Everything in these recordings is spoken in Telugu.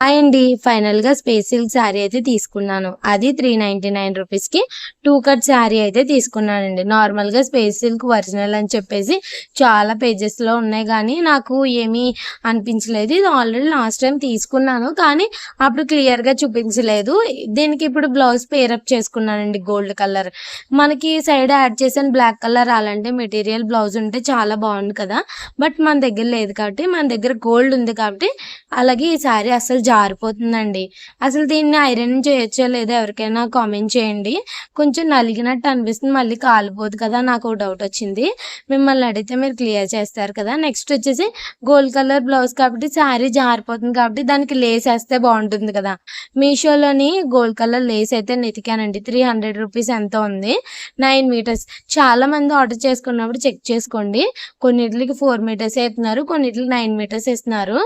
హాయ్ అండి. ఫైనల్‌గా స్పేస్ సిల్క్ శారీ అయితే తీసుకున్నాను. అది 399 రూపీస్‌కి 2 కట్ శారీ అయితే తీసుకున్నానండి. నార్మల్‌గా స్పేస్ సిల్క్ ఒరిజినల్ అని చెప్పేసి చాలా పేజెస్‌లో ఉన్నాయి గానీ, నాకు ఏమీ అనిపించలేదు. ఇది ఆల్రెడీ లాస్ట్ టైమ్ తీసుకున్నాను. కానీ అప్పుడు క్లియర్‌గా చూపించలేదు. దీనికి ఇప్పుడు బ్లౌజ్ పేరప్ చేసుకున్నానండి గోల్డ్ కలర్. మనకి సైడ్ యాడ్ చేసిన బ్లాక్ కలర్ అలాంటి మెటీరియల్ బ్లౌజ్ ఉంటే చాలా బావుండు కదా! బట్ మన దగ్గర లేదు కాబట్టి, మన దగ్గర గోల్డ్ ఉంది కాబట్టి, అలాగే ఈ శారీ అస్సలు జారిపోతుందండి. అసలు దీన్ని ఐరన్ చేయొచ్చో లేదో ఎవరికైనా కామెంట్ చేయండి. కొంచెం నలిగినట్టు అనిపిస్తుంది. మళ్ళీ కాలిపోదు కదా! నాకో డౌటొచ్చింది. మిమ్మల్ని అడిగితే మీరు క్లియర్ చేస్తారు కదా! నెక్స్ట్ వచ్చేసి గోల్డ్ కలర్ బ్లౌజ్ కాబట్టి శారీ జారిపోతుంది కాబట్టి దానికి లేస్ ఏస్తే బావుంటుంది కదా! మీషోలోని గోల్డ్ కలర్ లేస్ అయితే వెతికానండి. 300 రూపీస్ ఎంతో ఉంది. 9 మీటర్స్. చాలామంది ఆర్డర్ చేసుకున్నప్పుడు చెక్ చేసుకోండి. కొన్నిట్లికి 4 మీటర్సే ఇస్తున్నారు. కొన్నిట్లికి 9 మీటర్స్ ఇస్తున్నారు.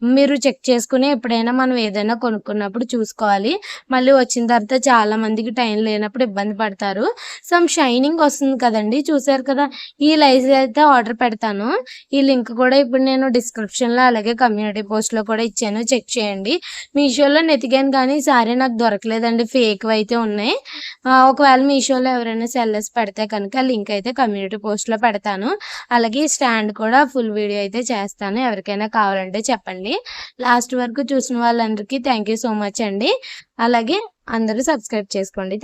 మీరు చెక్ చేసుకొని ఎప్పుడైనా మనం ఏదైనా కొనుక్కున్నప్పుడు చూసుకోవాలి. మళ్ళీ వచ్చిన తర్వాత చాలా మందికి టైం లేనప్పుడు ఇబ్బంది పడతారు. షైనింగ్ వస్తుంది కదండీ! చూసారు కదా! ఈ లైస్ అయితే ఆర్డర్ పెడతాను. ఈ లింక్ కూడా ఇప్పుడు నేను డిస్క్రిప్షన్‌లో అలాగే కమ్యూనిటీ పోస్ట్‌లో కూడా ఇచ్చాను. చెక్ చేయండి. మీషోలో వెతికాను కానీ ఈ సారీ నాకు దొరకలేదండి. ఫేక్‌వి అయితే ఉన్నాయి. ఒకవేళ మీషోలో ఎవరైనా సెల్లర్స్ పెడితే కనుక లింక్ అయితే కమ్యూనిటీ పోస్ట్‌లో పెడతాను. అలాగే ఈ స్టాండ్ కూడా ఫుల్ వీడియో అయితే చేస్తాను. ఎవరికైనా కావాలంటే చెప్పండి. లాస్ట్ వరకు చూసిన వాళ్ళందరికీ థ్యాంక్ యూ సో మచ్ అండి. అలాగే అందరూ సబ్స్క్రైబ్ చేసుకోండి.